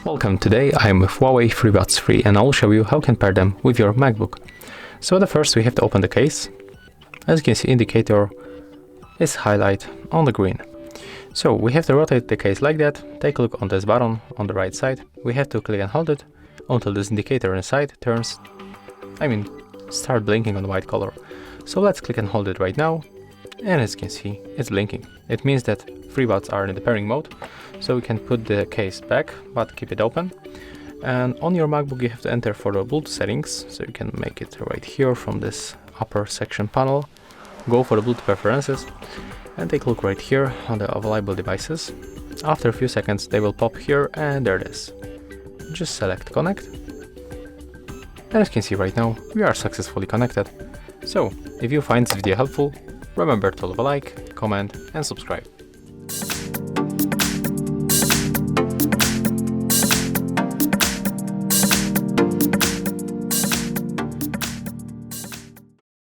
Welcome, today I'm with Huawei Freebuds 3 and I'll show you how you can pair them with your MacBook. So the first we have to open the case. As you can see, indicator is highlighted on the green. So we have to rotate the case like that. Take a look on this button on the right side. We have to click and hold it until this indicator inside start blinking on the white color. So let's click and hold it right now. And as you can see, it's blinking. It means that FreeBuds are in the pairing mode. So we can put the case back, but keep it open. And on your MacBook, you have to enter for the Bluetooth settings. So you can make it right here from this upper section panel. Go for the Bluetooth preferences and take a look right here on the available devices. After a few seconds, they will pop here and there it is. Just select connect. And as you can see right now, we are successfully connected. So if you find this video helpful, remember to leave a like, comment and subscribe.